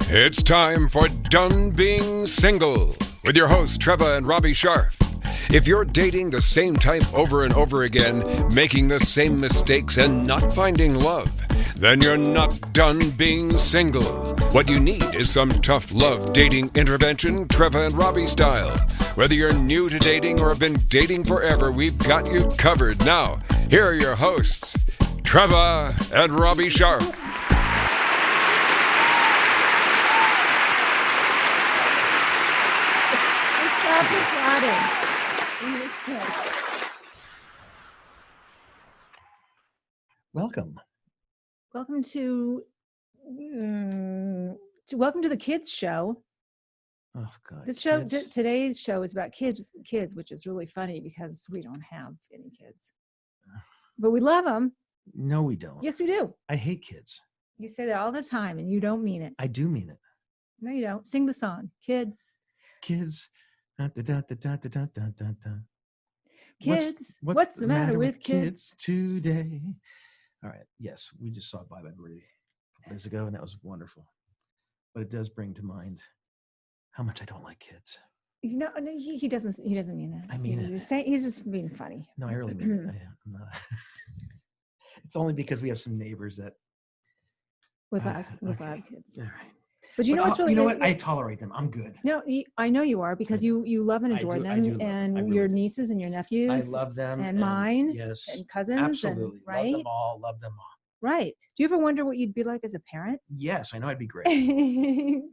It's time for Done Being Single with your hosts, Treva and Robby Sharf. If you're dating the same type over and over again, making the same mistakes and not finding love, then you're not done being single. What you need is some tough love dating intervention, Treva and Robby style. Whether you're new to dating or have been dating forever, we've got you covered. Now, here are your hosts, Treva and Robby Sharf. Welcome. Welcome to the kids show. Oh God! This show, today's show, is about kids, which is really funny because we don't have any kids, but we love them. No, we don't. Yes, we do. I hate kids. You say that all the time, and you don't mean it. I do mean it. No, you don't. Sing the song, kids. Kids. Da, da, da, da, da, da, da, da, da. Kids. What's the matter with kids today? All right. Yes, we just saw Bye Bye Birdie a couple days ago, and that was wonderful. But it does bring to mind how much I don't like kids. No, he doesn't. He doesn't mean that. I mean he's just being funny. No, I really mean it. I'm not. It's only because we have some neighbors that with loud kids. All right. But what's really, what? I tolerate them. I'm good. No, I know you are, because you love and adore them, and your nieces and your nephews. I love them, and mine. Yes, and cousins. Absolutely, right? Love them all. Right. Do you ever wonder what you'd be like as a parent? Yes, I know I'd be great.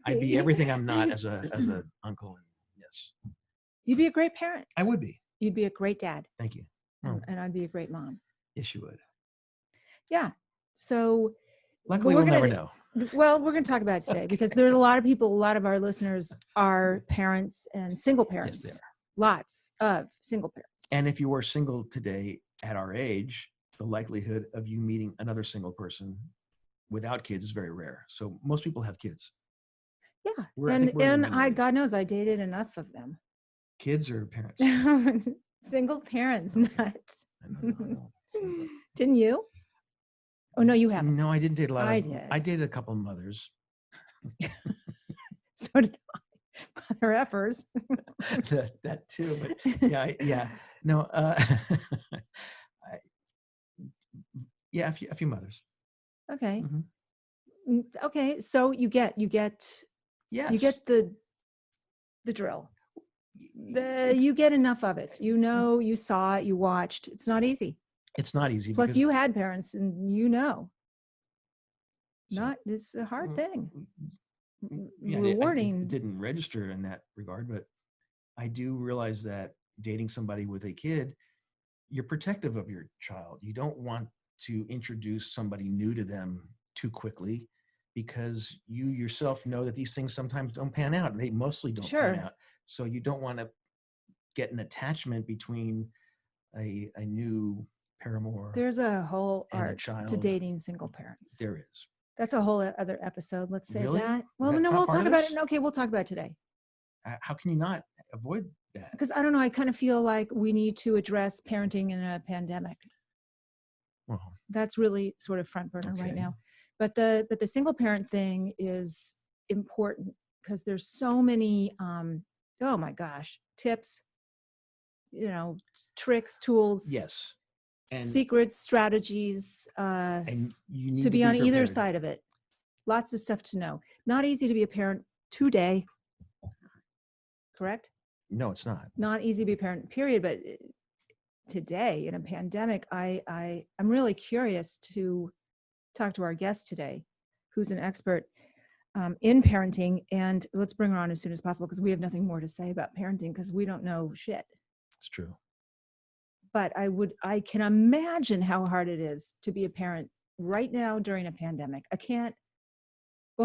I'd be everything I'm not as a uncle. Yes. You'd be a great parent. I would be. You'd be a great dad. Thank you. And I'd be a great mom. Yes, you would. Yeah. So luckily we'll never know. Well, we're going to talk about it today because there are a lot of our listeners are parents and single parents. Yes, they are. Lots of single parents. And if you were single today at our age, the likelihood of you meeting another single person without kids is very rare. So most people have kids. Yeah. And God knows I dated enough of them. Kids or parents? Single parents, okay. Nuts. I know. Didn't you? Oh, no, you haven't. No, I didn't date a lot. I did. I dated a couple of mothers. So did I. Mother effers. that too, but yeah. No, a few mothers. Okay. Mm-hmm. Okay. So you get yes. You get the drill. You get enough of it. You saw it, you watched. It's not easy. It's not easy. Plus you had parents and it's a hard thing. Yeah, rewarding. It didn't register in that regard, but I do realize that dating somebody with a kid, you're protective of your child. You don't want to introduce somebody new to them too quickly because you yourself know that these things sometimes don't pan out. They mostly don't pan out. So you don't want to get an attachment between a new paramour. There's a whole art to dating single parents. There is. That's a whole other episode. Let's say really? that. Well, no, we'll talk about it. Okay, we'll talk about it today. How can you not avoid that? Because I don't know. I kind of feel like we need to address parenting in a pandemic. Well, that's really sort of front burner right now. But the single parent thing is important because there's so many, oh my gosh, tips, tricks, tools. Yes. And secrets, strategies, and you need to be on either side of it. Lots of stuff to know. Not easy to be a parent today. Correct? No, it's not. Not easy to be a parent, period. But today, in a pandemic, I'm really curious to talk to our guest today, who's an expert in parenting. And let's bring her on as soon as possible because we have nothing more to say about parenting because we don't know shit. It's true. But I can imagine how hard it is to be a parent right now during a pandemic.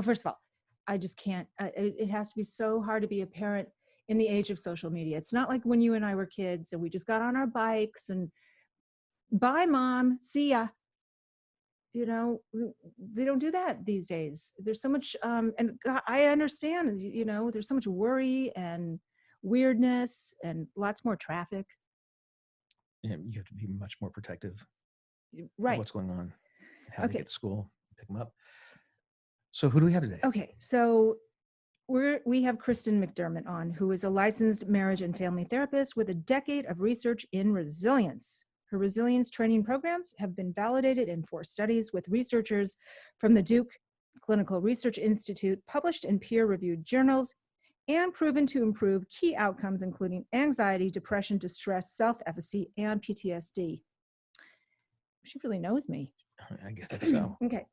First of all, I just can't. It has to be so hard to be a parent in the age of social media. It's not like when you and I were kids and we just got on our bikes and bye mom, see ya. They don't do that these days. There's so much, and God, I understand, there's so much worry and weirdness and lots more traffic. You have to be much more protective right. of what's going on, how they get to school, pick them up. So who do we have today? Okay, so we have Kristen McDermott on, who is a licensed marriage and family therapist with a decade of research in resilience. Her resilience training programs have been validated in 4 studies with researchers from the Duke Clinical Research Institute, published in peer-reviewed journals, and proven to improve key outcomes, including anxiety, depression, distress, self-efficacy, and PTSD. She really knows me. I guess so. Okay.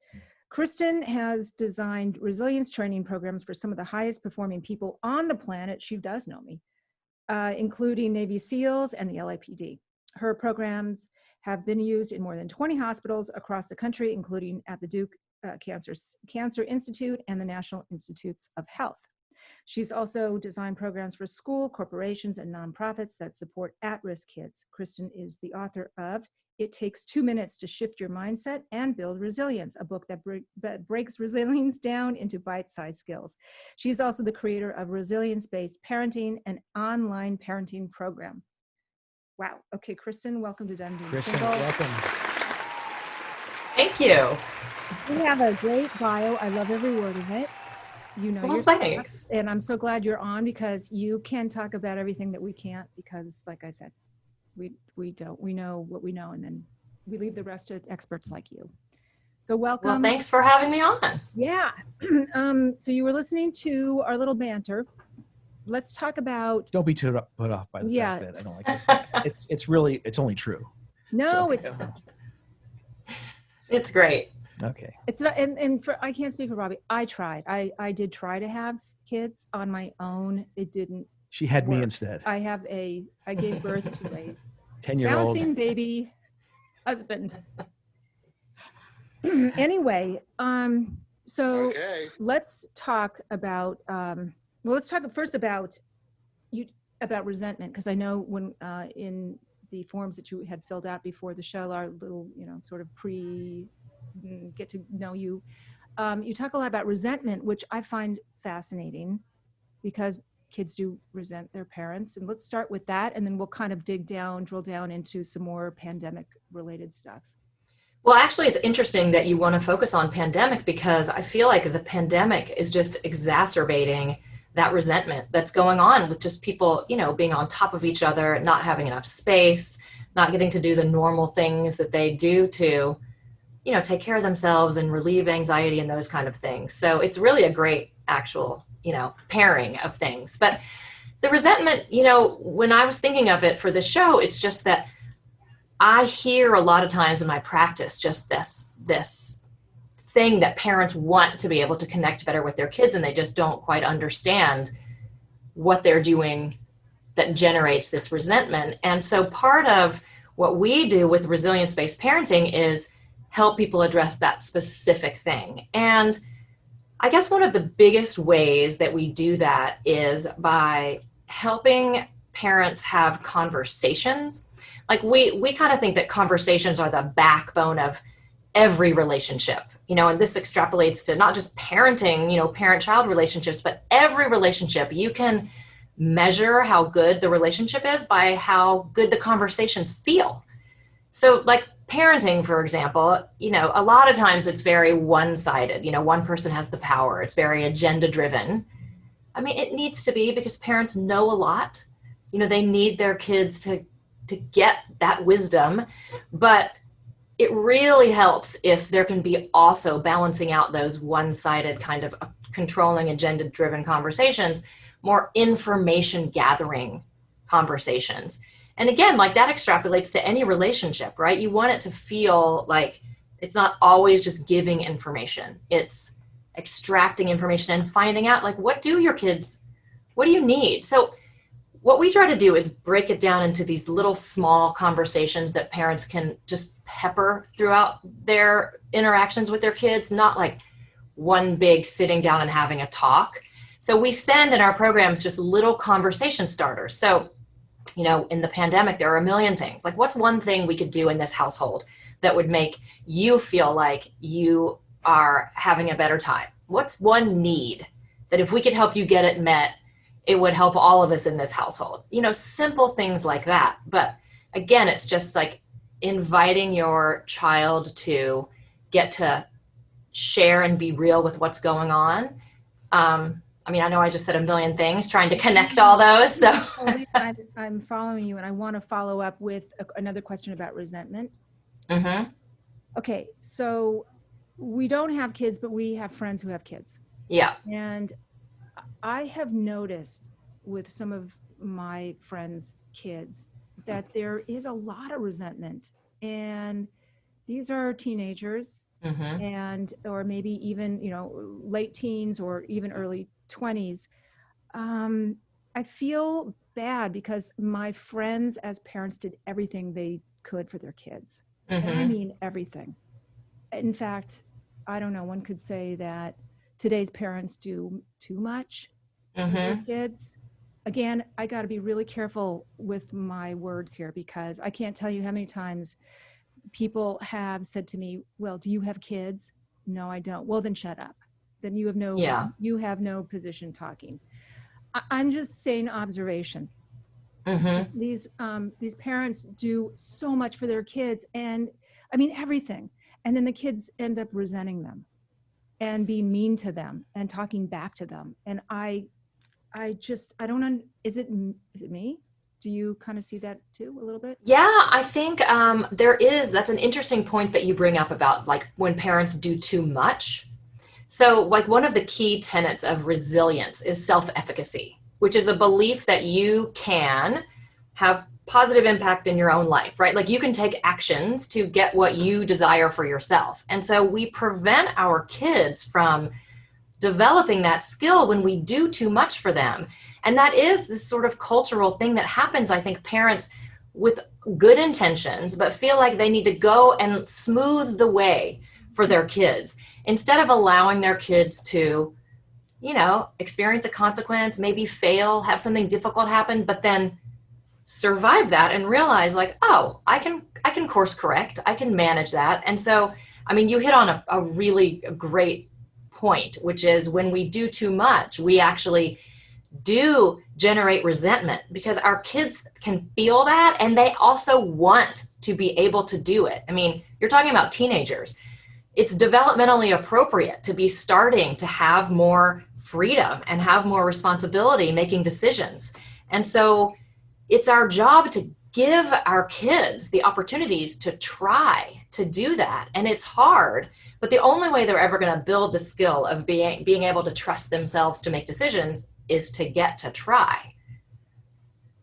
Kristen has designed resilience training programs for some of the highest performing people on the planet. She does know me, including Navy SEALs and the LAPD. Her programs have been used in more than 20 hospitals across the country, including at the Duke Cancer Institute and the National Institutes of Health. She's also designed programs for school, corporations, and nonprofits that support at-risk kids. Kristen is the author of It Takes 2 Minutes to Shift Your Mindset and Build Resilience, a book that breaks resilience down into bite-sized skills. She's also the creator of Resilience-Based Parenting, an online parenting program. Wow. Okay, Kristen, welcome to Done Being Kristen, Single. welcome. Thank you. You have a great bio. I love every word of it. You know, Well, thanks. And I'm so glad you're on, because you can talk about everything that we can't, because like I said, we know what we know, and then we leave the rest to experts like you. So welcome. Well, thanks for having me on. Yeah. So you were listening to our little banter. Let's talk about. Don't be too put off by the Yeah. fact that I don't like it. It's only true. No, So- it's It's great. Okay. it's not. And for I can't speak for Robby. I tried. I did try to have kids on my own. It didn't. She had me work. instead. I gave birth to a 10-year-old. bouncing baby husband. Anyway, so let's talk about let's talk first about resentment, because I know when in the forms that you had filled out before the show, our little sort of get to know you, you talk a lot about resentment, which I find fascinating, because kids do resent their parents. And let's start with that, and then we'll kind of drill down into some more pandemic related stuff. Well, actually, it's interesting that you want to focus on pandemic, because I feel like the pandemic is just exacerbating that resentment that's going on with just people, being on top of each other, not having enough space, not getting to do the normal things that they do to, take care of themselves and relieve anxiety and those kind of things. So it's really a great actual, pairing of things. But the resentment, when I was thinking of it for the show, it's just that I hear a lot of times in my practice just this thing that parents want to be able to connect better with their kids, and they just don't quite understand what they're doing that generates this resentment. And so part of what we do with resilience-based parenting is help people address that specific thing. And I guess one of the biggest ways that we do that is by helping parents have conversations. Like we kind of think that conversations are the backbone of every relationship, and this extrapolates to not just parenting, parent-child relationships, but every relationship. You can measure how good the relationship is by how good the conversations feel. So like parenting, for example, a lot of times it's very one-sided. One person has the power. It's very agenda-driven. I mean, it needs to be, because parents know a lot. They need their kids to get that wisdom, but it really helps if there can be also balancing out those one-sided kind of controlling agenda-driven conversations, more information gathering conversations. And again, like that extrapolates to any relationship, right? You want it to feel like it's not always just giving information. It's extracting information and finding out, like, what do your kids, what do you need? So what we try to do is break it down into these little small conversations that parents can just pepper throughout their interactions with their kids, not like one big sitting down and having a talk. So we send in our programs just little conversation starters. So, in the pandemic, there are a million things. Like, what's one thing we could do in this household that would make you feel like you are having a better time? What's one need that if we could help you get it met, it would help all of us in this household? Simple things like that. But again, it's just like inviting your child to get to share and be real with what's going on. I mean, I know I just said a million things trying to connect all those. So I'm following you, and I want to follow up with another question about resentment. Mm-hmm. Okay, so we don't have kids, but we have friends who have kids. Yeah. And I have noticed with some of my friends' kids that there is a lot of resentment, and these are teenagers, Mm-hmm. and or maybe even late teens or even early 20s. I feel bad because my friends as parents did everything they could for their kids, and I Mm-hmm. mean everything. In fact, I don't know, one could say that today's parents do too much for their Mm-hmm. kids. Again, I got to be really careful with my words here, because I can't tell you how many times people have said to me, well, do you have kids? No, I don't. Well, then shut up. Then you Yeah. have no position talking. I'm just saying observation. Mm-hmm. These parents do so much for their kids, and I mean everything. And then the kids end up resenting them and being mean to them and talking back to them. And I don't is it me? Do you kind of see that too a little bit? Yeah, I think that's an interesting point that you bring up about like when parents do too much. So like one of the key tenets of resilience is self-efficacy, which is a belief that you can have positive impact in your own life, right? Like you can take actions to get what you desire for yourself. And so we prevent our kids from developing that skill when we do too much for them. And that is this sort of cultural thing that happens. I think parents with good intentions, but feel like they need to go and smooth the way for their kids instead of allowing their kids to, experience a consequence, maybe fail, have something difficult happen, but then survive that and realize like, oh, I can course correct, I can manage that. And so, I mean, you hit on a really great point, which is when we do too much, we actually do generate resentment because our kids can feel that and they also want to be able to do it. I mean, you're talking about teenagers. It's developmentally appropriate to be starting to have more freedom and have more responsibility making decisions. And so it's our job to give our kids the opportunities to try to do that. And it's hard, but the only way they're ever going to build the skill of being able to trust themselves to make decisions is to get to try.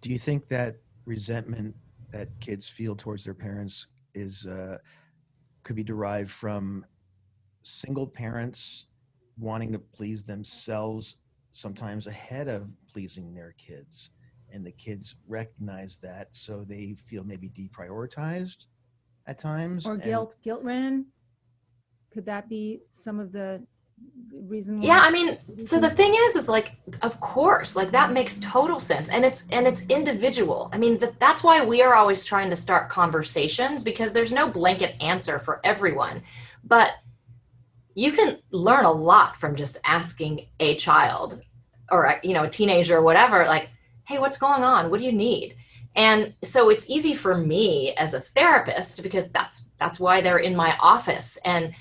Do you think that resentment that kids feel towards their parents is could be derived from single parents wanting to please themselves sometimes ahead of pleasing their kids, and the kids recognize that, so they feel maybe deprioritized at times? Or guilt ridden? Could that be some of the reason why? Yeah, I mean, so the thing is like, of course, like that makes total sense. And it's individual. I mean, that's why we are always trying to start conversations, because there's no blanket answer for everyone. But you can learn a lot from just asking a child or, a teenager or whatever, like, hey, what's going on? What do you need? And so it's easy for me as a therapist, because that's why they're in my office. And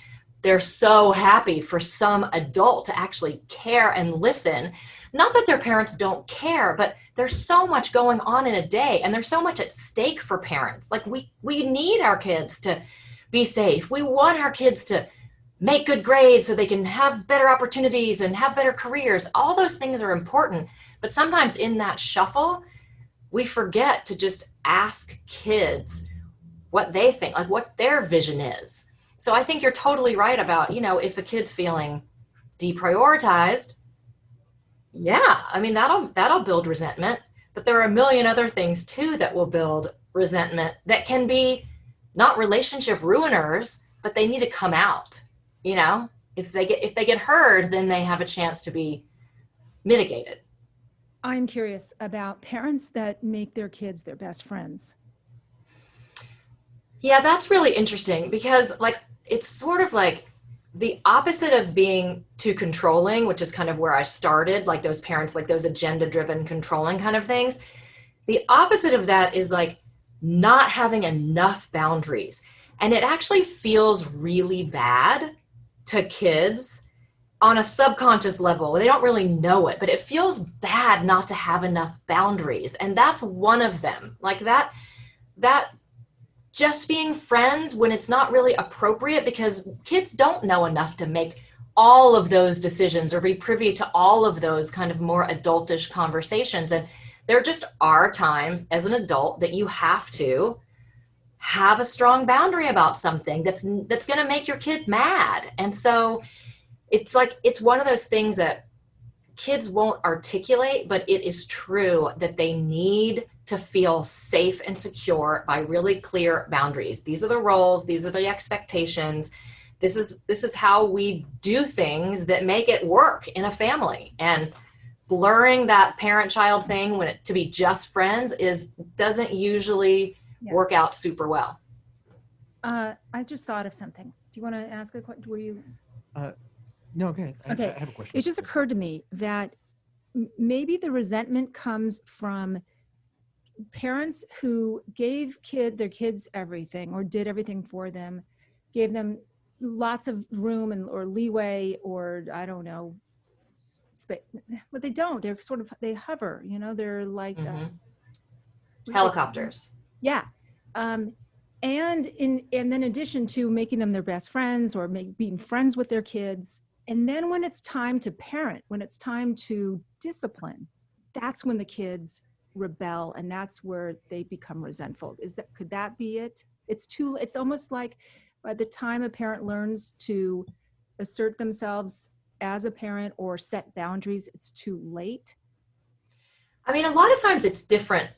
they're so happy for some adult to actually care and listen. Not that their parents don't care, but there's so much going on in a day and there's so much at stake for parents. Like we need our kids to be safe. We want our kids to make good grades so they can have better opportunities and have better careers. All those things are important. But sometimes in that shuffle, we forget to just ask kids what they think, like what their vision is. So I think you're totally right about, if a kid's feeling deprioritized, yeah, I mean, that'll build resentment, but there are a million other things too that will build resentment that can be not relationship ruiners, but they need to come out. If they get heard, then they have a chance to be mitigated. I'm curious about parents that make their kids their best friends. Yeah, that's really interesting, because like it's sort of like the opposite of being too controlling, which is kind of where I started, like those parents, like those agenda-driven controlling kind of things. The opposite of that is like not having enough boundaries. And it actually feels really bad to kids on a subconscious level. They don't really know it, but it feels bad not to have enough boundaries. And that's one of them. Like that just being friends when it's not really appropriate, because kids don't know enough to make all of those decisions or be privy to all of those kind of more adultish conversations. And there just are times as an adult that you have to have a strong boundary about something that's going to make your kid mad. And so it's like, it's one of those things that kids won't articulate, but it is true that they need to feel safe and secure by really clear boundaries. These are the roles, these are the expectations. This is how we do things that make it work in a family. And blurring that parent-child thing to be just friends doesn't usually work out super well. I just thought of something. Do you want to ask a question? Were you? No, okay. Okay. I have a question. It just occurred to me that maybe the resentment comes from parents who gave their kids everything, or did everything for them, gave them lots of room or leeway, or I don't know, but they don't. They're they hover. They're like helicopters. Yeah. And then in addition to making them their best friends or being friends with their kids, and then when it's time to parent, when it's time to discipline, that's when the kids rebel, and that's where they become resentful. Could that be it? It's almost like by the time a parent learns to assert themselves as a parent or set boundaries, it's too late. I mean, a lot of times it's different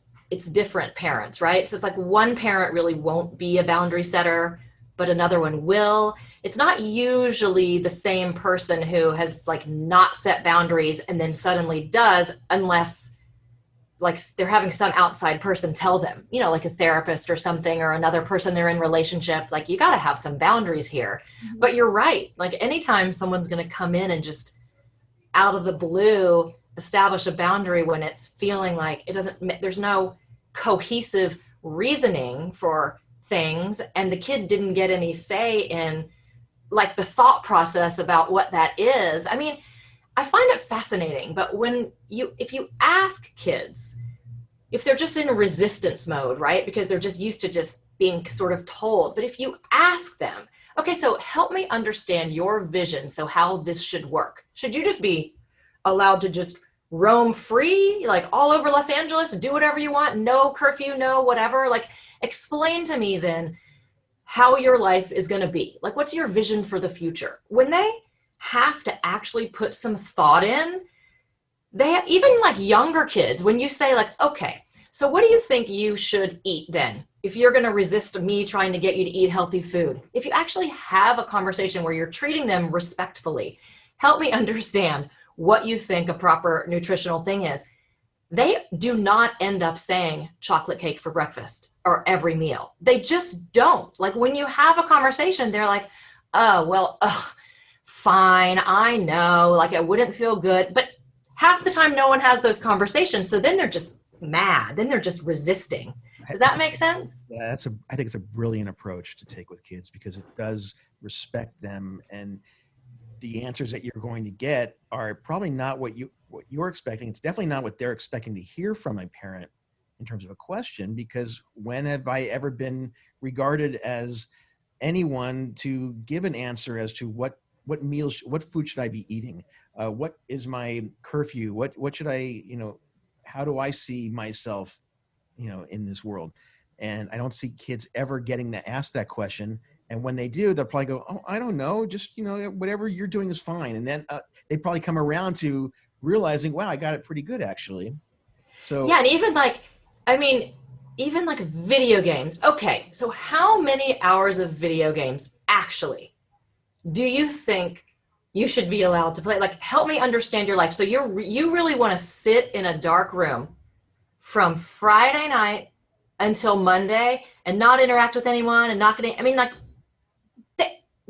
parents, right? So it's like one parent really won't be a boundary setter, but another one will. It's not usually the same person who has like not set boundaries and then suddenly does, unless like they're having some outside person tell them, like a therapist or something, or another person they're in relationship, like you got to have some boundaries here. Mm-hmm. But you're right. Like anytime someone's going to come in and just out of the blue establish a boundary when it's feeling like there's no cohesive reasoning for things, and the kid didn't get any say in like the thought process about what that is. I mean, I find it fascinating, but if you ask kids, if they're just in resistance mode, right? Because they're just used to just being sort of told, but if you ask them, okay, so help me understand your vision. So how this should work. Should you just be allowed to just roam free, like all over Los Angeles, do whatever you want, no curfew, no whatever? Like, explain to me then how your life is going to be. Like, what's your vision for the future? When they have to actually put some thought in, even like younger kids, when you say like, okay, so what do you think you should eat then? If you're going to resist me trying to get you to eat healthy food, if you actually have a conversation where you're treating them respectfully, help me understand what you think a proper nutritional thing is. They do not end up saying chocolate cake for breakfast or every meal. They just don't. Like when you have a conversation, they're like, oh, well, fine, I know, like it wouldn't feel good. But half the time no one has those conversations. So then they're just mad. Then they're just resisting. Does that make sense? Yeah, I think it's a brilliant approach to take with kids, because it does respect them, and the answers that you're going to get are probably not what you're expecting. It's definitely not what they're expecting to hear from a parent in terms of a question, because when have I ever been regarded as anyone to give an answer as to what food should I be eating? What is my curfew? What should I, how do I see myself, in this world? And I don't see kids ever getting to ask that question. And when they do, they'll probably go, oh, I don't know, just, whatever you're doing is fine. And then they probably come around to realizing, wow, I got it pretty good, actually. So yeah, and even like video games. Okay, so how many hours of video games actually do you think you should be allowed to play? Like, help me understand your life. So you really want to sit in a dark room from Friday night until Monday and not interact with anyone and not getting, I mean, like,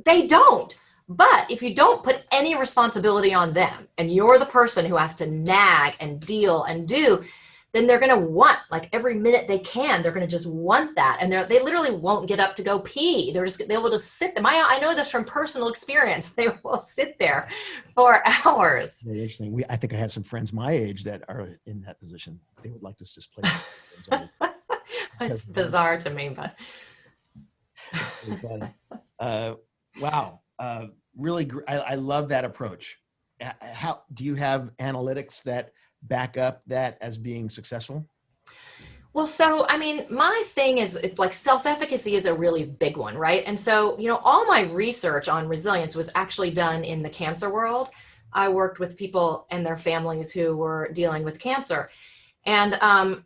they don't. But if you don't put any responsibility on them and you're the person who has to nag and deal and do, then they're going to want, like every minute they can, they're going to just want that. And they literally won't get up to go pee. They will just sit there. I know this from personal experience. They will sit there for hours. Very interesting. I think I have some friends my age that are in that position. They would like to just play. It's bizarre to me, but. Wow. Really, I love that approach. How do you have analytics that back up that as being successful? Well, so, I mean, my thing is, it's like self-efficacy is a really big one, right? And so, all my research on resilience was actually done in the cancer world. I worked with people and their families who were dealing with cancer. And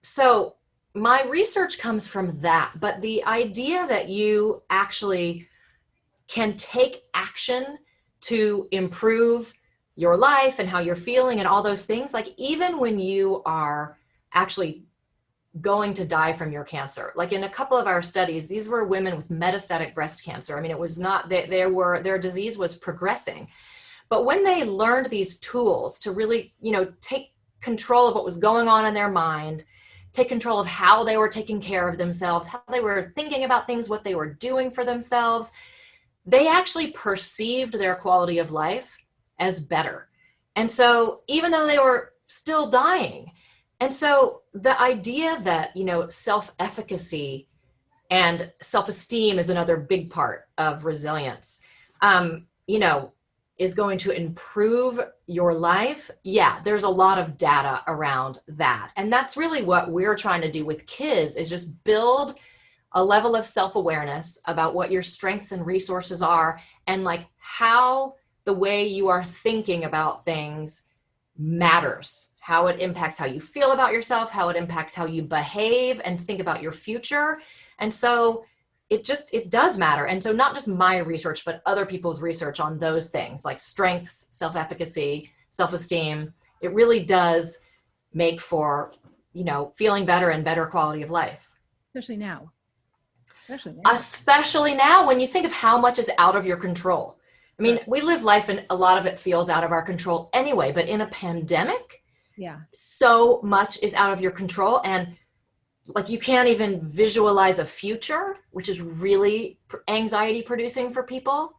so my research comes from that. But the idea that you actually can take action to improve your life and how you're feeling and all those things, like even when you are actually going to die from your cancer, like in a couple of our studies, these were women with metastatic breast cancer. I mean, it was not, their disease was progressing. But when they learned these tools to really, take control of what was going on in their mind, take control of how they were taking care of themselves, how they were thinking about things, what they were doing for themselves, they actually perceived their quality of life as better. And so even though they were still dying, and so the idea that, self-efficacy and self-esteem is another big part of resilience, is going to improve your life. Yeah, there's a lot of data around that. And that's really what we're trying to do with kids, is just build a level of self-awareness about what your strengths and resources are, and like how the way you are thinking about things matters, how it impacts how you feel about yourself, how it impacts how you behave and think about your future. And so it does matter. And so not just my research, but other people's research on those things like strengths, self-efficacy, self-esteem, it really does make for, feeling better and better quality of life. Especially now. Especially now when you think of how much is out of your control. I mean, we live life and a lot of it feels out of our control anyway, but in a pandemic, so much is out of your control. And like, you can't even visualize a future, which is really anxiety producing for people.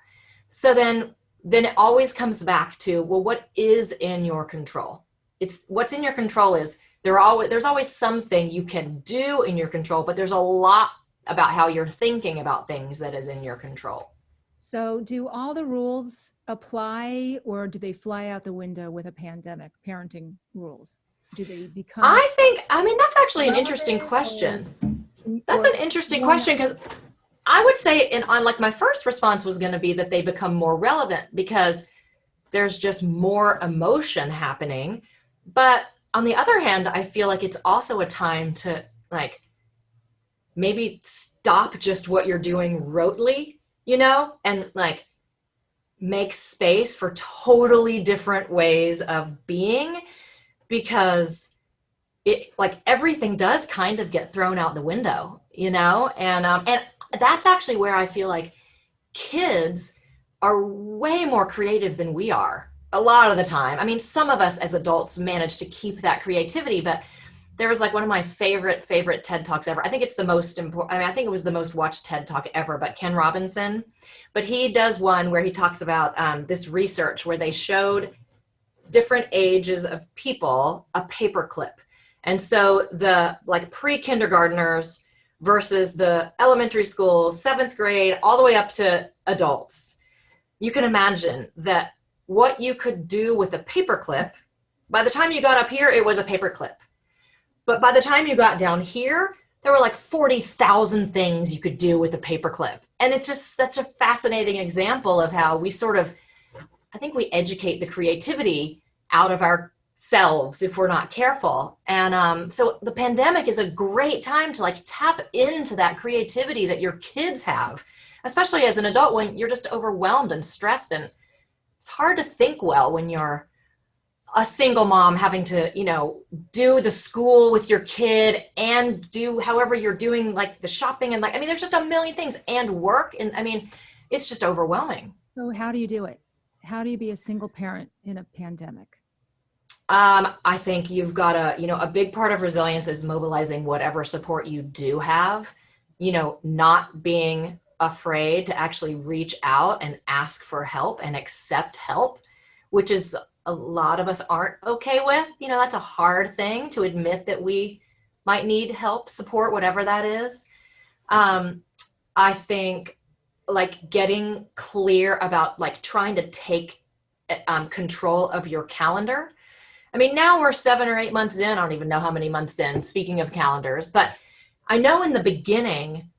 So then it always comes back to, well, what is in your control? It's what's in your control is there's always something you can do in your control, but there's a lot about how you're thinking about things that is in your control. So do all the rules apply, or do they fly out the window with a pandemic, parenting rules? Do they become? That's actually an interesting question. That's an interesting question, because I would say my first response was going to be that they become more relevant because there's just more emotion happening. But on the other hand, I feel like it's also a time to like maybe stop just what you're doing rotely, and like make space for totally different ways of being, because it like everything does kind of get thrown out the window, and that's actually where I feel like kids are way more creative than we are a lot of the time. I mean, some of us as adults manage to keep that creativity, but there was like one of my favorite TED Talks ever. I think it's the most important. I think it was the most watched TED Talk ever, but Ken Robinson. But he does one where he talks about this research where they showed different ages of people a paperclip. And so the like pre-kindergartners versus the elementary school, 7th grade, all the way up to adults. You can imagine that what you could do with a paperclip, by the time you got up here, it was a paperclip. But by the time you got down here, there were like 40,000 things you could do with a paperclip. And it's just such a fascinating example of how we I think we educate the creativity out of ourselves if we're not careful. And so the pandemic is a great time to like tap into that creativity that your kids have, especially as an adult when you're just overwhelmed and stressed. And it's hard to think well when you're a single mom having to, do the school with your kid and do however you're doing like the shopping and there's just a million things and work. And it's just overwhelming. So how do you do it? How do you be a single parent in a pandemic? I think you've got to, a big part of resilience is mobilizing whatever support you do have, not being afraid to actually reach out and ask for help and accept help, which is a lot of us aren't okay with. That's a hard thing to admit that we might need help, support, whatever that is. I think like getting clear about like trying to take control of your calendar. I mean, now we're 7 or 8 months in. I don't even know how many months in, speaking of calendars, but I know in the beginning,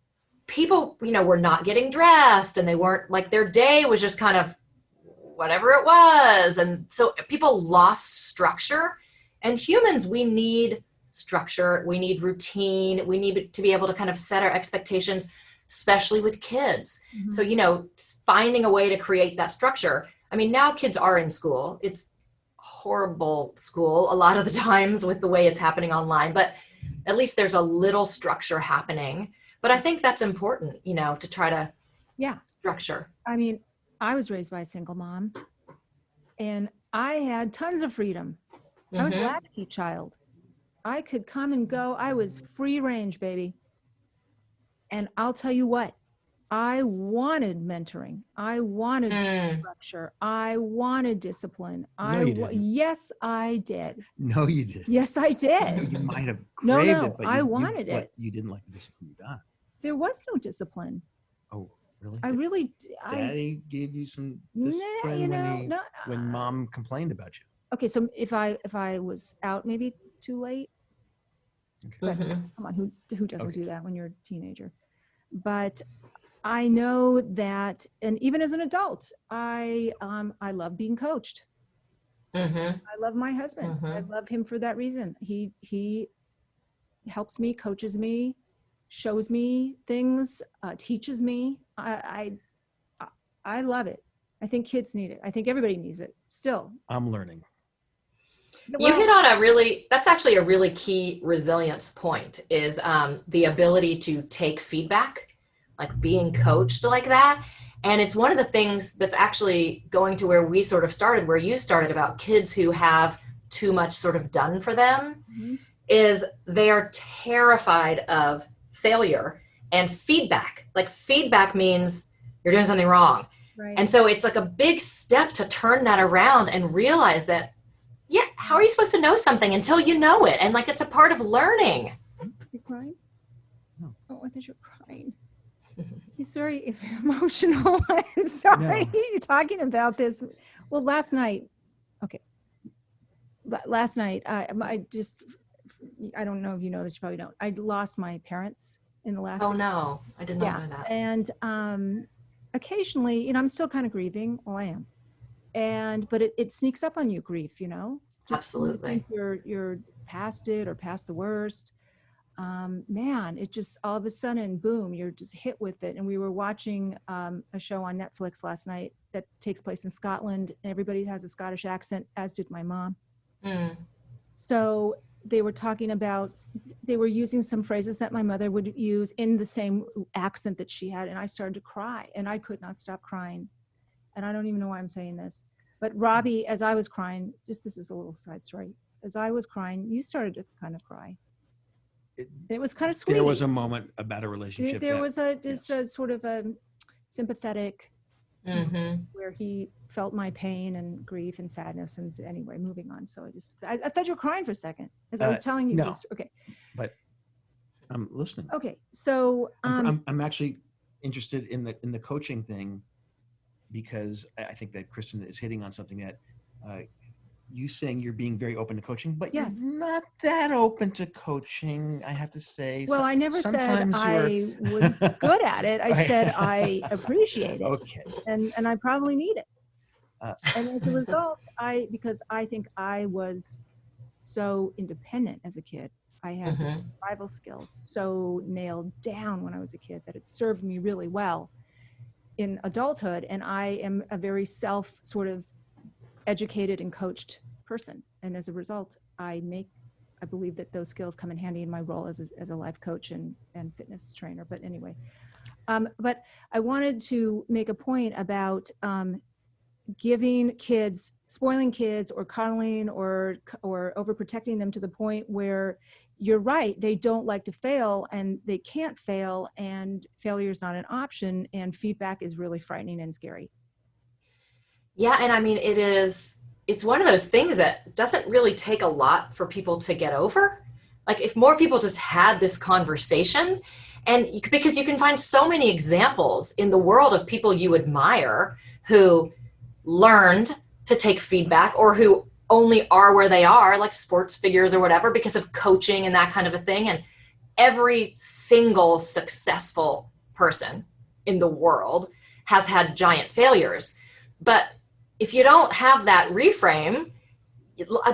people, were not getting dressed and they weren't like their day was just kind of whatever it was. And so people lost structure, and humans, we need structure. We need routine. We need to be able to kind of set our expectations, especially with kids. Mhm. So, finding a way to create that structure. I mean, now kids are in school. It's horrible school a lot of the times with the way it's happening online, but at least there's a little structure happening. But I think that's important, to try to structure. I mean, I was raised by a single mom, and I had tons of freedom. I was a latchkey child. I could come and go. I was free range, baby. And I'll tell you what, I wanted mentoring. I wanted structure. I wanted discipline. No, you didn't. Yes, I did. No, you did. Yes, I did. You might have No, craved no, it, but I wanted but it. you didn't like the discipline you got. There was no discipline. Oh, really? I really, Daddy gave you some nah, discipline no. when mom complained about you. Okay, so if I was out maybe too late, but come on, who doesn't do that when you're a teenager? But I know that, and even as an adult, I love being coached. I love my husband. I love him for that reason. He helps me, coaches me, shows me things, teaches me. I love it. I think kids need it. I think everybody needs it still. I'm learning. You hit on that's actually a really key resilience point, is the ability to take feedback, like being coached like that. And it's one of the things that's actually going to where we sort of started, where you started, about kids who have too much sort of done for them, is they are terrified of failure and feedback. Like feedback means you're doing something wrong. Right. And so it's like a big step to turn that around and realize that, how are you supposed to know something until you know it? And like, it's a part of learning. You crying? No. Oh, I thought you were crying. He's very emotional. Sorry, No. you're talking about this. Well, last night, I don't know if you know this, you probably don't. I lost my parents in the last. Oh no, I did not know that. And occasionally, I'm still kind of grieving. Well, I am. But it sneaks up on you, grief, Just when you think you're past it or past the worst. Man, it just all of a sudden, boom, you're just hit with it. And we were watching a show on Netflix last night that takes place in Scotland, and everybody has a Scottish accent, as did my mom. So they were talking about, they were using some phrases that my mother would use in the same accent that she had. And I started to cry, and I could not stop crying. And I don't even know why I'm saying this, but Robby, as I was crying, this is a little side story. As I was crying, you started to kind of cry. It was kind of sweet. There was a moment about a relationship. There was a sort of a sympathetic, where he felt my pain and grief and sadness. And anyway, moving on. So I thought you were crying for a second as I was telling you this. Okay. But I'm listening. Okay. So I'm actually interested in the coaching thing, because I think that Kristen is hitting on something that you saying you're being very open to coaching, but you're not that open to coaching, I have to say. Well, I never said I was good at it. I said I appreciate it. Okay. And I probably need it. And as a result, because I think I was so independent as a kid. I had the survival skills so nailed down when I was a kid that it served me really well in adulthood. And I am a very sort of educated and coached person. And as a result, I believe that those skills come in handy in my role as a life coach and fitness trainer. But anyway, but I wanted to make a point about spoiling kids or coddling or overprotecting them to the point where you're right, they don't like to fail and they can't fail, and failure is not an option, and feedback is really frightening and scary. Yeah, and I mean, it's one of those things that doesn't really take a lot for people to get over. Like if more people just had this conversation, because you can find so many examples in the world of people you admire who learned to take feedback, or who only are where they are, like sports figures or whatever, because of coaching and that kind of a thing. And every single successful person in the world has had giant failures. But if you don't have that reframe,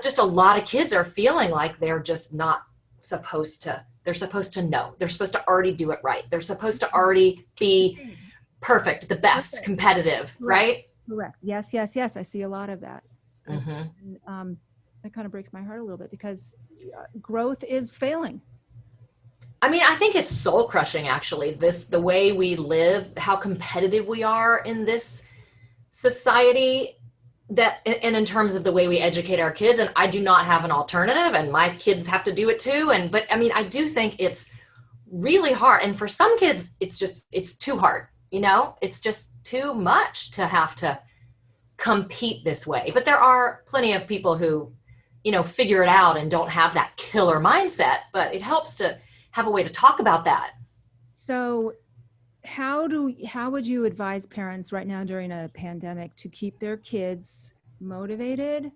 just a lot of kids are feeling like they're just not supposed to. They're supposed to know. They're supposed to already do it right. They're supposed to already be perfect, the best, competitive, right? Correct. Yes, yes, yes. I see a lot of that. Mm-hmm. That kind of breaks my heart a little bit, because growth is failing. I mean, I think it's soul crushing, actually, the way we live, how competitive we are in this society, and in terms of the way we educate our kids. And I do not have an alternative, and my kids have to do it too. But I mean, I do think it's really hard. And for some kids, it's too hard, it's just too much to have to compete this way. But there are plenty of people who, figure it out and don't have that killer mindset, but it helps to have a way to talk about that. So how would you advise parents right now during a pandemic to keep their kids motivated,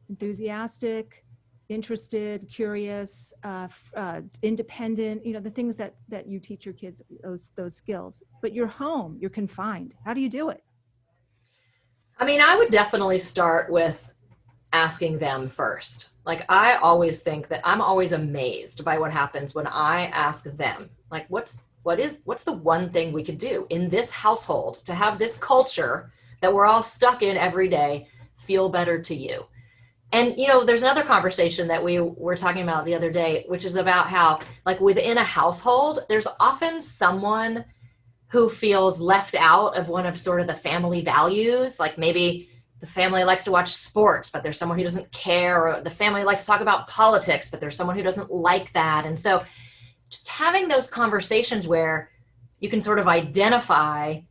enthusiastic, interested, curious, independent, the things that you teach your kids, those skills, but you're home, you're confined. How do you do it? I mean, I would definitely start with asking them first. Like, I always think that I'm always amazed by what happens when I ask them, like, what's the one thing we could do in this household to have this culture that we're all stuck in every day feel better to you? And, there's another conversation that we were talking about the other day, which is about how, like, within a household, there's often someone who feels left out of one of sort of the family values. Like maybe the family likes to watch sports, but there's someone who doesn't care, or the family likes to talk about politics, but there's someone who doesn't like that. And so just having those conversations where you can sort of identify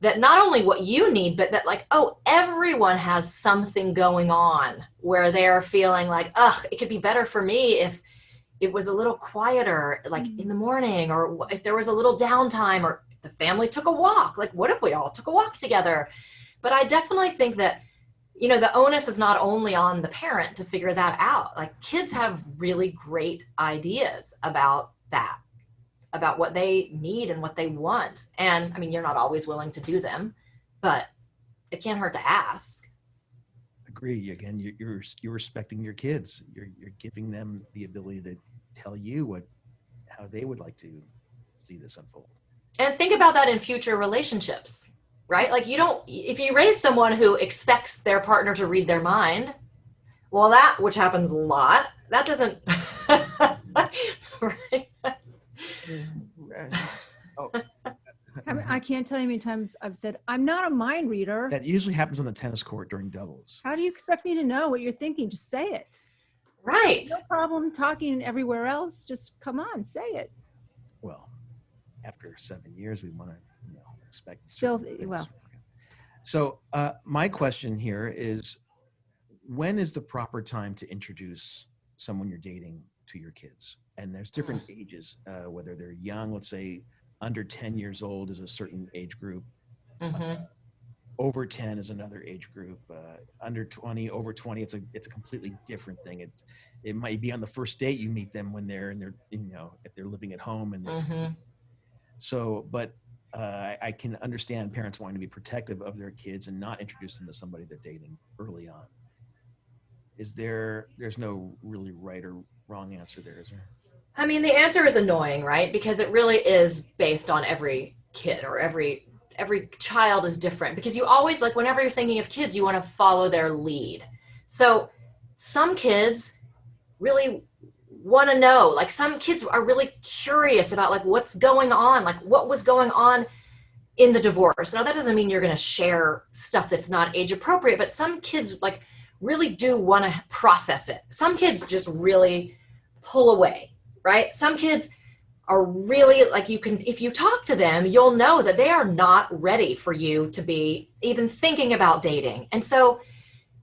that not only what you need, but that, like, oh, everyone has something going on where they're feeling like, it could be better for me if it was a little quieter, like in the morning, or if there was a little downtime, or if the family took a walk. Like, what if we all took a walk together? But I definitely think that, the onus is not only on the parent to figure that out. Like, kids have really great ideas about that, about what they need and what they want. And I mean, you're not always willing to do them, but it can't hurt to ask. Agree. Again, you're respecting your kids. You're giving them the ability to tell you how they would like to see this unfold. And think about that in future relationships, right? Like, if you raise someone who expects their partner to read their mind, well, which happens a lot, that doesn't, right? Oh. I can't tell you how many times I've said, I'm not a mind reader. That usually happens on the tennis court during doubles. How do you expect me to know what you're thinking? Just say it. Right. No problem talking everywhere else. Just come on, say it. Well, after 7 years, we want to expect. Still, well. So my question here is, when is the proper time to introduce someone you're dating to your kids? And there's different ages, whether they're young, let's say under 10 years old is a certain age group. Mm-hmm. Over 10 is another age group. Under 20, over 20, it's a completely different thing. It might be on the first date you meet them when they're in their, if they're living at home and mm-hmm. So, but I can understand parents wanting to be protective of their kids and not introduce them to somebody they're dating early on. There's no really right or wrong answer there, is there? I mean, the answer is annoying, right? Because it really is based on every kid, or every child is different, because you always, like, whenever you're thinking of kids, you want to follow their lead. So some kids really want to know, like, some kids are really curious about, like, what's going on, like what was going on in the divorce. Now that doesn't mean you're going to share stuff that's not age appropriate, but some kids like really do want to process it. Some kids just really pull away, right? Some kids are really like, you can, if you talk to them, you'll know that they are not ready for you to be even thinking about dating. And so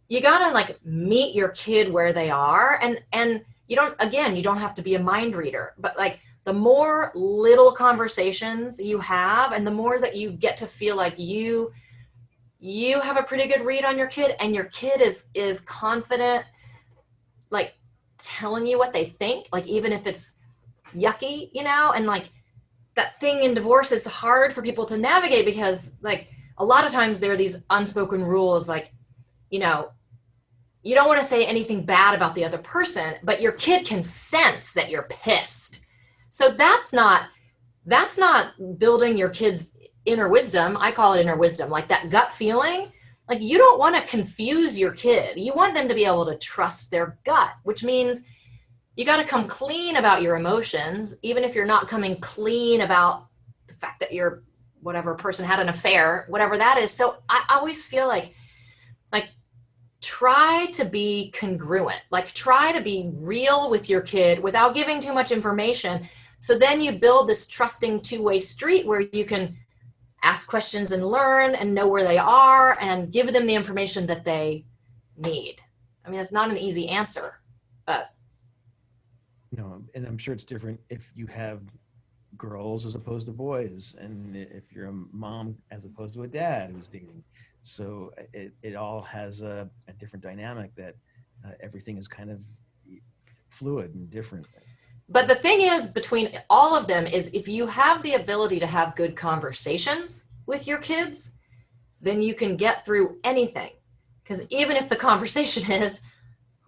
you got to like meet your kid where they are. And you don't, again, you don't have to be a mind reader, but like the more little conversations you have and the more that you get to feel like you have a pretty good read on your kid, and your kid is confident, like telling you what they think, like even if it's yucky, you know. And like that thing in divorce is hard for people to navigate because like a lot of times there are these unspoken rules, like, you know, you don't want to say anything bad about the other person, but your kid can sense that you're pissed. So that's not building your kid's inner wisdom. I call it inner wisdom, like that gut feeling. Like you don't want to confuse your kid. You want them to be able to trust their gut, which means you got to come clean about your emotions, even if you're not coming clean about the fact that your whatever person had an affair, whatever that is. So I always feel like try to be congruent, like try to be real with your kid without giving too much information. So then you build this trusting two-way street where you can ask questions and learn and know where they are and give them the information that they need. I mean, it's not an easy answer, but. No, and I'm sure it's different if you have girls as opposed to boys, and if you're a mom as opposed to a dad who's dating. So it all has a different dynamic that everything is kind of fluid and different. But the thing is, between all of them is if you have the ability to have good conversations with your kids, then you can get through anything. Because even if the conversation is,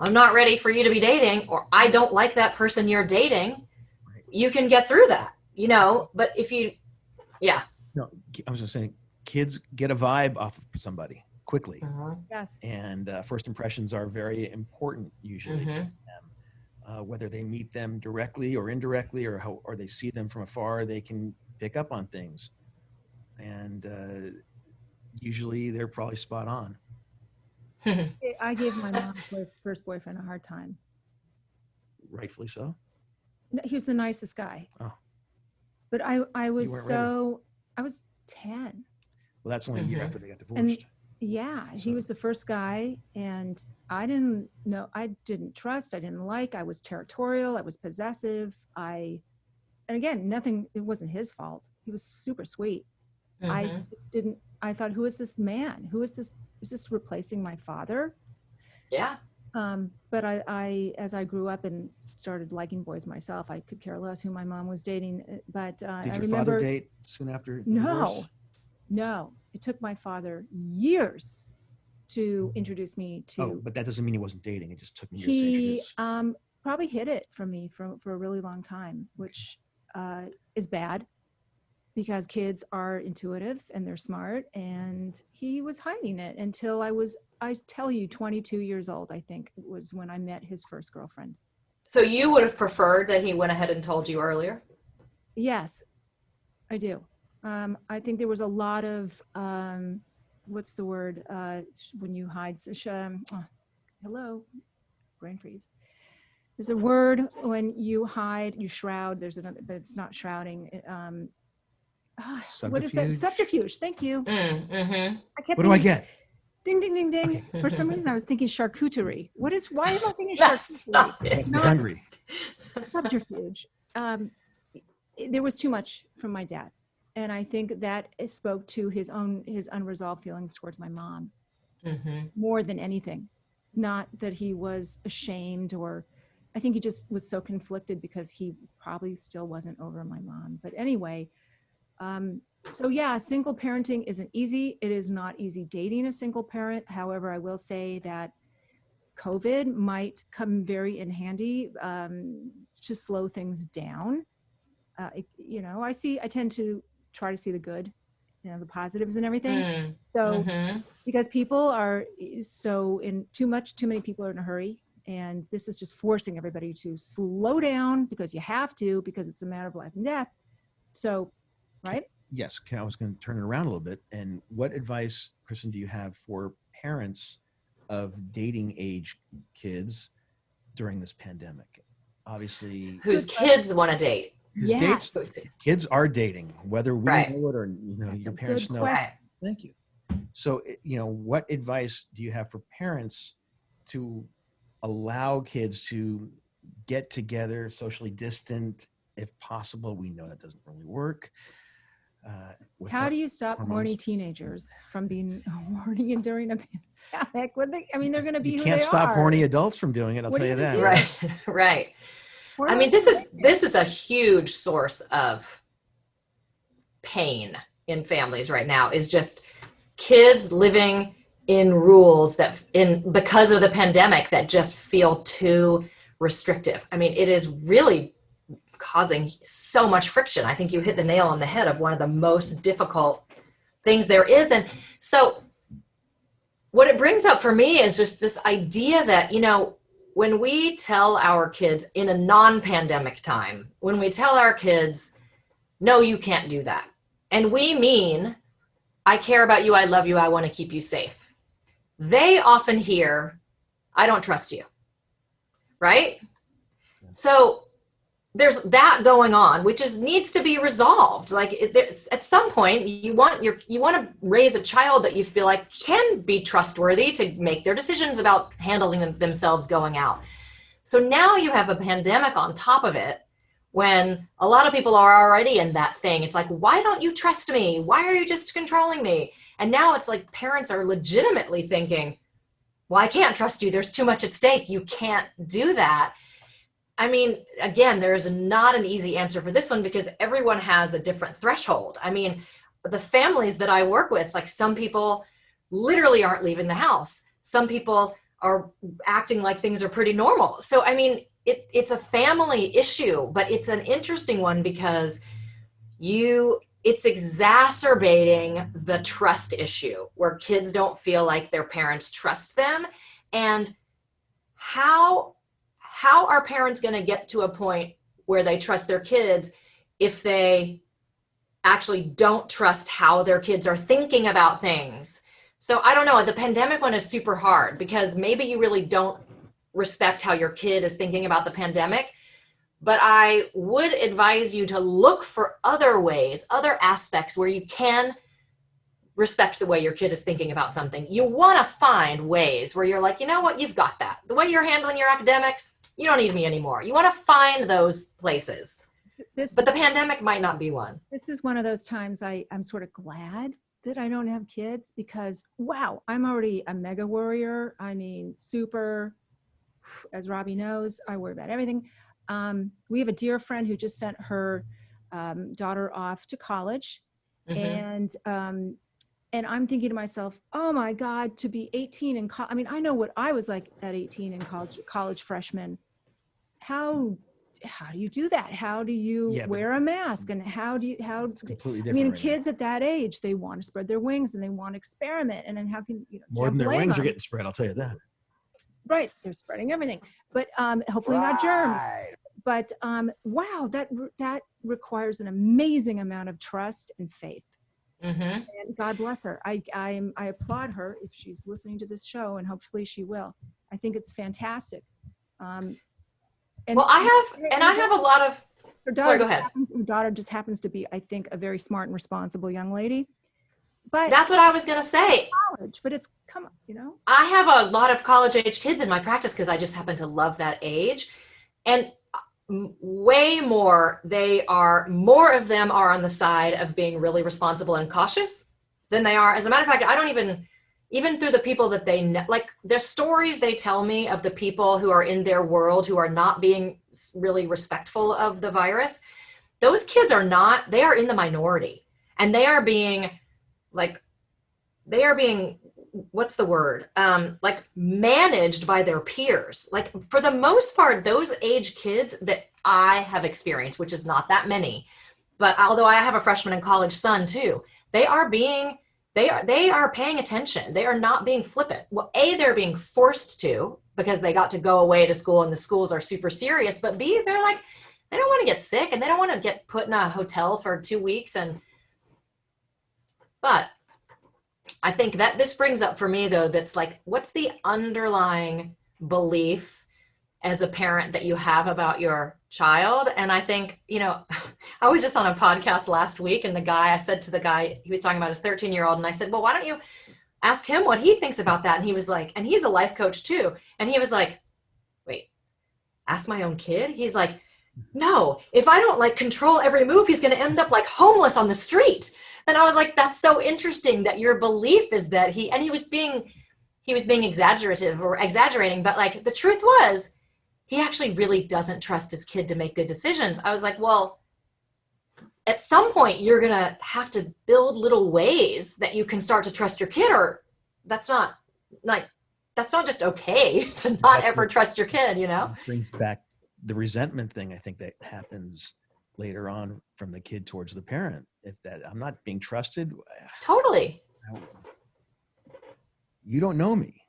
I'm not ready for you to be dating, or I don't like that person you're dating, Right. You can get through that, you know. But if you, yeah. No, I was just saying, kids get a vibe off of somebody quickly. Yes. And first impressions are very important usually. Mm-hmm. To them. Whether they meet them directly or indirectly, or they see them from afar, they can pick up on things. And usually they're probably spot on. I gave my mom's first boyfriend a hard time. Rightfully so. No, he was the nicest guy. Oh. But I was weren't I was 10. Well, that's only a year after they got divorced. And yeah, he was the first guy, and I didn't know, I didn't trust, I didn't like, I was territorial, I was possessive. And again, it wasn't his fault. He was super sweet. I just didn't, I thought, who is this man? Who is this? Is this replacing my father? Yeah. But I, as I grew up and started liking boys myself, I could care less who my mom was dating. But Did I your remember, father date soon after divorce? No, it took my father years to introduce me to. Oh, but that doesn't mean he wasn't dating. It just took me years to He introduce. probably hid it from me for a really long time, which is bad because kids are intuitive and they're smart, and he was hiding it until I tell you, 22 years old, I think it was when I met his first girlfriend. So you would have preferred that he went ahead and told you earlier? Yes, I do. I think there was a lot of, what's the word, when you hide, hello, brain freeze. There's a word when you hide, you shroud, there's another, but it's not shrouding. What is that? Subterfuge. Thank you. Mm-hmm. What do I get? Ding, ding, ding, ding. Okay. For some reason, I was thinking charcuterie. Why am I thinking That's charcuterie? not it. Must be hungry. Subterfuge. There was too much from my dad. And I think that it spoke to his unresolved feelings towards my mom more than anything. Not that he was ashamed, or I think he just was so conflicted because he probably still wasn't over my mom. But anyway, so yeah, single parenting isn't easy. It is not easy dating a single parent. However, I will say that COVID might come very in handy to slow things down. I tend to try to see the good, the positives and everything. So because people are too many people are in a hurry, and this is just forcing everybody to slow down because you have to, because it's a matter of life and death. So, right? yes, I was going to turn it around a little bit. And what advice, Kristen, do you have for parents of dating age kids during this pandemic? Obviously, Whose kids want to date. because Yes. kids are dating, whether we Right. know it or That's your a parents good know. question. Thank you. So, what advice do you have for parents to allow kids to get together socially distant if possible? We know that doesn't really work. How do you stop hormones. horny teenagers from being horny and during a pandemic? They're going to be You who can't they stop are. horny adults from doing it. I'll What tell are you you that. gonna Right. Right. We're I not mean, this gonna is a huge source of pain in families right now, is just kids living in rules because of the pandemic that just feel too restrictive. I mean, it is really causing so much friction. I think you hit the nail on the head of one of the most difficult things there is. And so what it brings up for me is just this idea that, when we tell our kids in a non-pandemic time, when we tell our kids, no, you can't do that. And we mean, I care about you, I love you, I want to keep you safe. They often hear, I don't trust you, right? So there's that going on, which needs to be resolved. Like at some point, you want to raise a child that you feel like can be trustworthy to make their decisions about handling themselves going out. So now you have a pandemic on top of it, when a lot of people are already in that thing. It's like, why don't you trust me? Why are you just controlling me? And now it's like parents are legitimately thinking, well, I can't trust you. There's too much at stake. You can't do that. I mean, again, there's not an easy answer for this one because everyone has a different threshold. I mean, the families that I work with, like some people literally aren't leaving the house. Some people are acting like things are pretty normal. So, I mean, it's a family issue, but it's an interesting one because it's exacerbating the trust issue where kids don't feel like their parents trust them. And how are parents going to get to a point where they trust their kids if they actually don't trust how their kids are thinking about things? So I don't know. The pandemic one is super hard because maybe you really don't respect how your kid is thinking about the pandemic. But I would advise you to look for other ways, other aspects where you can respect the way your kid is thinking about something. You want to find ways where you're like, you know what, you've got that. The way you're handling your academics, you don't need me anymore. You want to find those places. But the pandemic might not be one. This is one of those times I'm sort of glad that I don't have kids because, wow, I'm already a mega worrier. I mean, super, as Robby knows, I worry about everything. We have a dear friend who just sent her daughter off to college. Mm-hmm. And I'm thinking to myself, oh my God, to be 18 in college. I mean, I know what I was like at 18 in college freshman. How do you do that? How do you wear a mask? And it's completely different. I mean, kids at that age, they want to spread their wings and they want to experiment. And then how can, more than their wings are getting spread, I'll tell you that. Right. They're spreading everything, but hopefully not germs. But wow, that requires an amazing amount of trust and faith. Mm-hmm. And God bless her. I applaud her if she's listening to this show, and hopefully she will. I think it's fantastic. I have a lot of. Sorry, go ahead. Her daughter just happens to be, I think, a very smart and responsible young lady. But that's what I was going to say. College, but it's I have a lot of college age kids in my practice because I just happen to love that age, and way more of them are on the side of being really responsible and cautious than they are. As a matter of fact, I don't even through the people that they know, like the stories they tell me of the people who are in their world who are not being really respectful of the virus, those kids they are in the minority, and they are being what's the word? Like managed by their peers. Like for the most part, those age kids that I have experienced, which is not that many, but although I have a freshman in college son too, they are paying attention. They are not being flippant. Well, A, they're being forced to because they got to go away to school and the schools are super serious, but B, they're like, they don't want to get sick and they don't want to get put in a hotel for 2 weeks. And But I think that this brings up for me, though, that's like, what's the underlying belief as a parent that you have about your child? And I think, I was just on a podcast last week, and I said to the guy, he was talking about his 13-year-old, and I said, well, why don't you ask him what he thinks about that? And he was like, and he's a life coach too. And he was like, wait, ask my own kid? He's like, no, if I don't like control every move, he's going to end up like homeless on the street. And I was like, that's so interesting that your belief is that he was being exaggerative or exaggerating, but like the truth was he actually really doesn't trust his kid to make good decisions. I was like, well, at some point you're going to have to build little ways that you can start to trust your kid, or that's not just okay to not ever trust your kid, Brings back the resentment thing. I think that happens later on from the kid towards the parent. If that I'm not being trusted. Totally. You don't know me.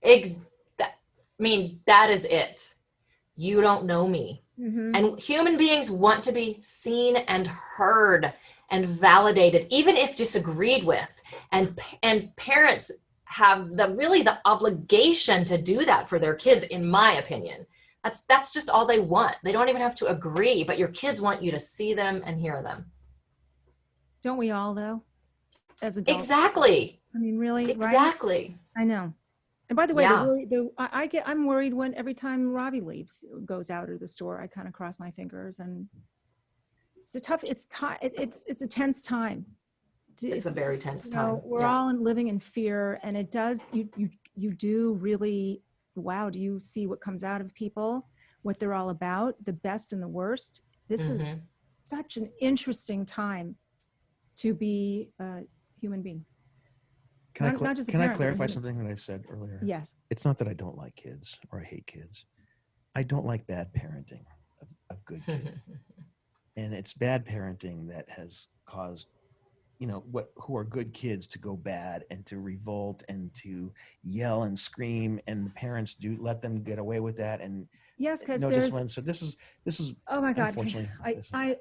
That is it. You don't know me. Mm-hmm. And human beings want to be seen and heard and validated, even if disagreed with. And parents have the obligation to do that for their kids, in my opinion. That's just all they want. They don't even have to agree, but your kids want you to see them and hear them. Don't we all, though? As adults. Exactly. I mean, really? Exactly. Right? I know. And by the way, Yeah. I'm worried when every time Robby goes out of the store, I kind of cross my fingers, and it's a tense time. It's a very tense time. We're all living in fear, and it does, you do really, wow, do you see what comes out of people, what they're all about, the best and the worst? This is such an interesting to be a human being. Can I clarify something that I said earlier? Yes. It's not that I don't like kids or I hate kids. I don't like bad parenting of good kids. And it's bad parenting that has caused, who are good kids to go bad and to revolt and to yell and scream, and the parents do let them get away with that. And yes, because no there's discipline. So this is. Oh my God! Unfortunately, I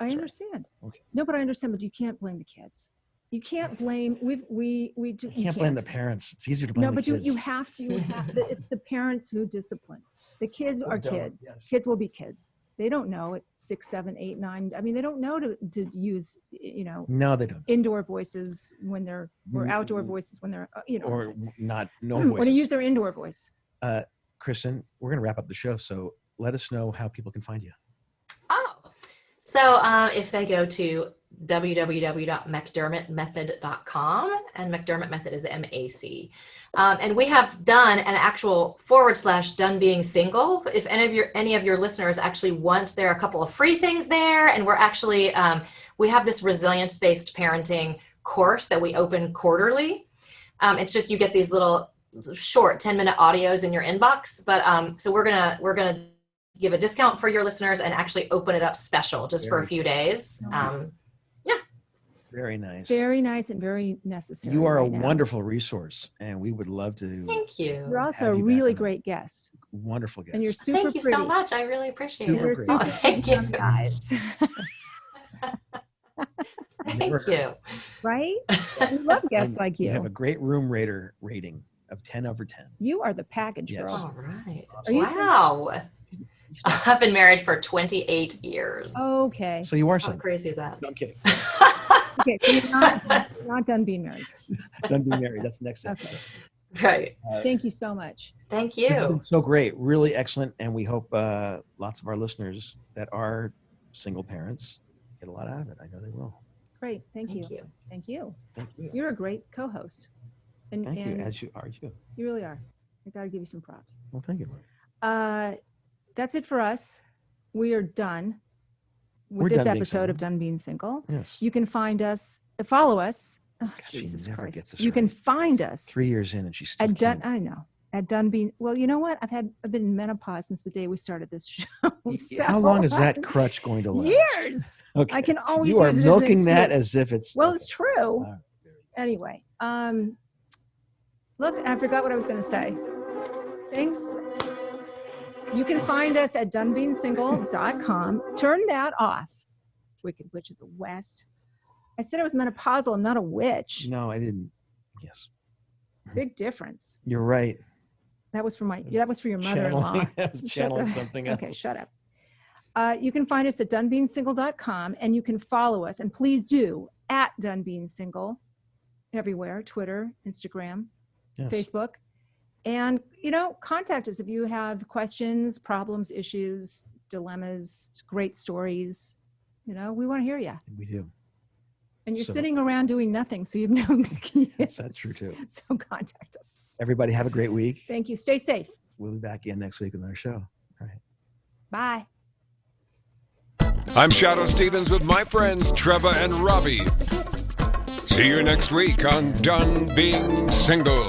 understand. Okay. No, but I understand. But you can't blame the kids. You can't blame. You can't blame the parents. It's easier to blame the kids. No, but you have to. It's the parents who discipline. The kids are kids. Yes. Kids will be kids. They don't know at 6, 7, 8, 9. I mean, they don't know to use, No, they don't. Indoor voices when they're, or outdoor voices when they're, or not, no voices. voices. When they use their indoor voice. Kristen, we're going to wrap up the show. So let us know how people can find you. Oh, so if they go to www.mcdermottmethod.com, and McDermott Method is MAC. And we have done an actual / done being single. If any of your listeners actually want, there are a couple of free things there. And we're actually, we have this resilience-based parenting course that we open quarterly. It's just, you get these little short 10-minute audios in your inbox. But so we're gonna give a discount for your listeners and actually open it up special just for a few days. Very nice. Very nice and very necessary. You are a wonderful resource, and we would love to. Thank you. You're also a really great guest. Wonderful guest. And you're super Thank you pretty. so much. I really appreciate Super it. pretty. Oh, thank you. Thank you. Right? We love guests like you. You have a great room rating of 10 over 10. You are the package, Yes. girl. All right. Are you Wow. I've been married for 28 years. Okay. So you are How single. crazy is that? No, I'm kidding. Okay, so you're not done being married. Done being married. That's the next Okay. episode. Right. Thank you so much. Thank This has you. been so great. Really excellent. And we hope lots of our listeners that are single parents get a lot out of it. I know they will. Great. Thank you. Thank you. You're a great co-host. And, Thank you. and As you are. You. you really are. I got to give you some props. Well, thank you. That's it for us. We are done with We're this done being episode of single. Done Being Single. Yes. You can find us, follow us. Oh, she Jesus never Christ. gets this You can right. find us 3 years in and she's still at Done. can't. I know. At Done Being. Well, you know what? I've been in menopause since the day we started this show. So How long is that crutch going to last? Years. Okay. I can always You are use it milking as an that excuse. as if it's. Well, it's true. right. Anyway, look, I forgot what I was going to say. Thanks. You can find us at donebeingsingle.com. Turn that off. Wicked Witch of the West. I said I was menopausal. I'm not a witch. No, I didn't. Yes. Big difference. You're right. That was for your mother-in-law. I was channeling something else. Okay, shut up. You can find us at donebeingsingle.com, and you can follow us, and please do, at donebeingsingle everywhere, Twitter, Instagram, Yes. Facebook. And, contact us if you have questions, problems, issues, dilemmas, great stories. We want to hear you. We do. And you're sitting around doing nothing, so you have no excuse. That's true too. So contact us. Everybody have a great week. Thank you. Stay safe. We'll be back again next week with another show. All right. Bye. I'm Shadow Stevens with my friends Treva and Robby. See you next week on Done Being Single.